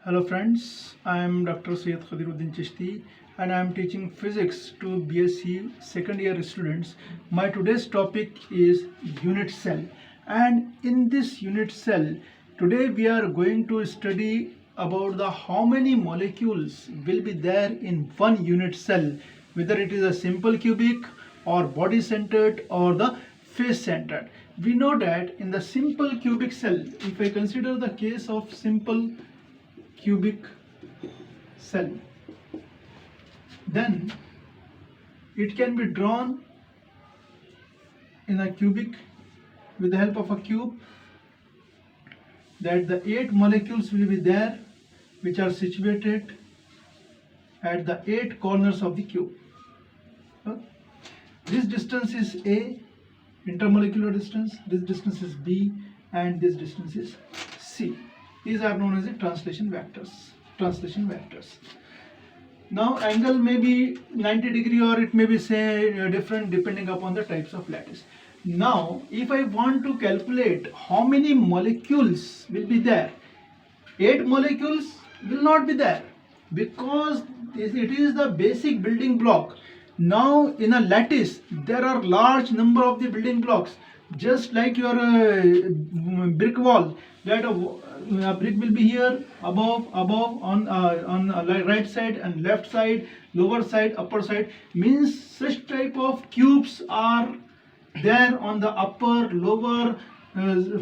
Hello friends, I am Dr. Syed Khadiruddin Chishti and I am teaching physics to BSc second year students. My today's topic is unit cell, and in this unit cell today we are going to study about the how many molecules will be there in one unit cell, whether it is a simple cubic or body centered or the face centered. We know that in the simple cubic cell, if I consider the case of simple cubic cell, then it can be drawn in a cubic with the help of a cube, that the 8 molecules will be there which are situated at the 8 corners of the cube. This distance is A, intermolecular distance, this distance is B, and this distance is C. These are known as the translation vectors. Now angle may be 90 degree or it may be say different depending upon the types of lattice. Now if I want to calculate how many molecules will be there, 8 molecules will not be there because it is the basic building block. Now in a lattice there are large number of the building blocks, just like your brick wall, that a brick will be here above on right side and left side, lower side, upper side, means such type of cubes are there on the upper, lower,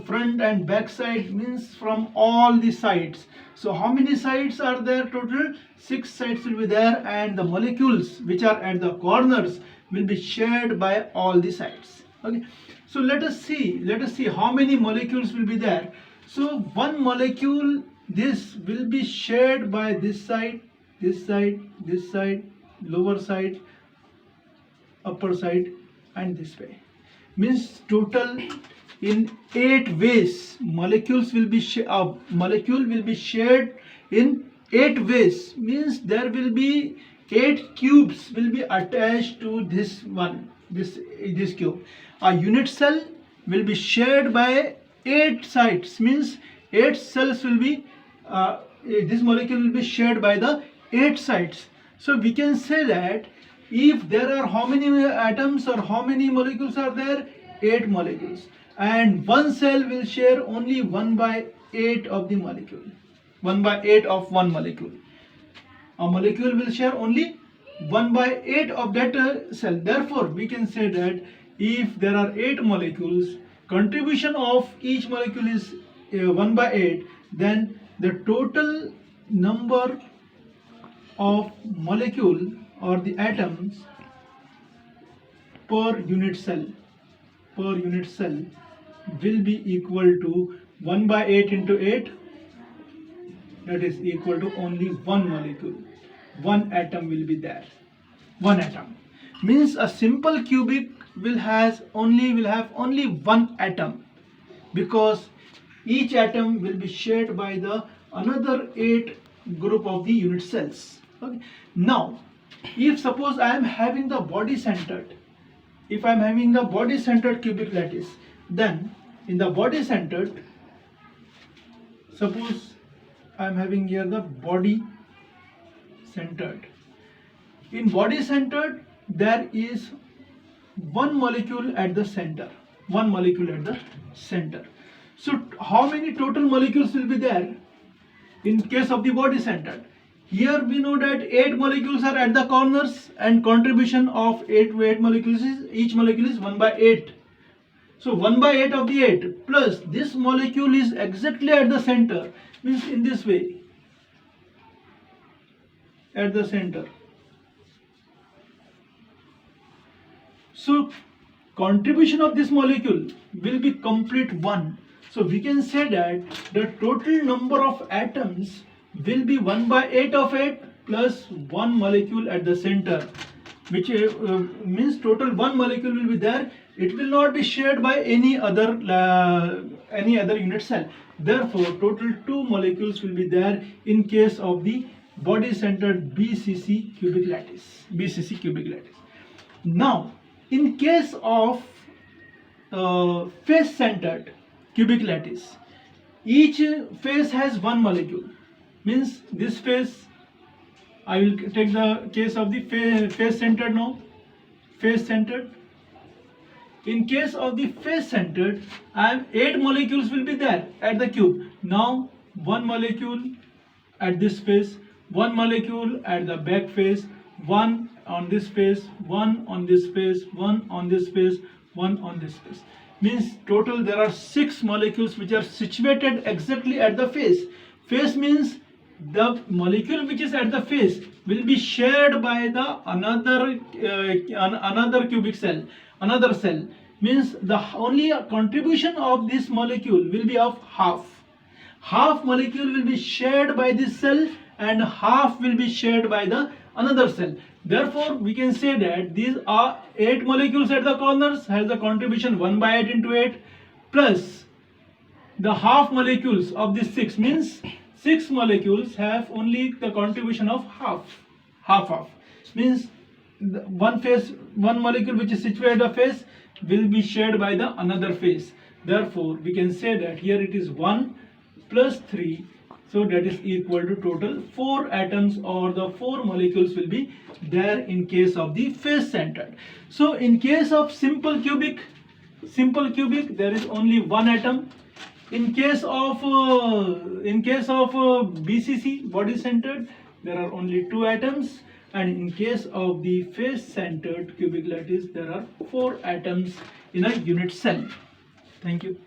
front and back side, means from all the sides. So how many sides are there total? 6 sides will be there, and the molecules which are at the corners will be shared by all the sides. Okay, so let us see how many molecules will be there. So one molecule, this will be shared by this side, this side, this side, lower side, upper side, and this way. Means total in 8 ways molecules will be molecule will be shared in 8 ways. Means there will be 8 cubes will be attached to this one, this cube. A unit cell will be shared by 8 sides, means 8 cells will be this molecule will be shared by the 8 sides. So we can say that if there are how many atoms or how many molecules are there, 8 molecules, and one cell will share only 1/8 of the molecule, 1/8 of one molecule. A molecule will share only 1/8 of that cell. Therefore we can say that if there are 8 molecules, contribution of each molecule is 1/8, then the total number of molecule or the atoms per unit cell will be equal to 1/8 into 8, that is equal to only one molecule, one atom will be there. One atom means a simple cubic will have only one atom, because each atom will be shared by the another 8 group of the unit cells. Okay. Now if suppose I am having the body centered, if I am having the body centered cubic lattice, then in the body centered, suppose I am having here the body centered. In body centered there is one molecule at the center, So how many total molecules will be there in case of the body centered? Here we know that 8 molecules are at the corners, and contribution of 8 molecules is, each molecule is 1/8. So 1/8 of the 8 plus this molecule is exactly at the center, means in this way, at the center. So contribution of this molecule will be complete 1. So we can say that the total number of atoms will be 1/8 of 8 plus 1 molecule at the center, which means total 1 molecule will be there. It will not be shared by any other unit cell. Therefore total 2 molecules will be there in case of the body centered BCC cubic lattice. Now in case of face centered cubic lattice, each face has 1 molecule. means this face, I will take the case of the face centered now. Face centered. In case of the face centered, I have 8 molecules will be there at the cube. Now one molecule at this face, one molecule at the back face, one on this face, one on this face, one on this face, one on this face. Means total there are 6 molecules which are situated exactly at the face. Face means the molecule which is at the face will be shared by the another cubic cell, another cell. Means the only contribution of this molecule will be of half. Half molecule will be shared by this cell and half will be shared by the another cell. Therefore, we can say that these are 8 molecules at the corners has a contribution 1/8 into 8 plus the half molecules of this 6, means 6 molecules have only the contribution of half. Means one molecule which is situated at the face will be shared by the another face. Therefore, we can say that here it is 1 plus 3, so that is equal to total 4 atoms or the 4 molecules will be there in case of the face centered. So in case of simple cubic there is only 1 atom. In case of BCC, body centered, there are only 2 atoms, and in case of the face centered cubic lattice there are 4 atoms in a unit cell. Thank you.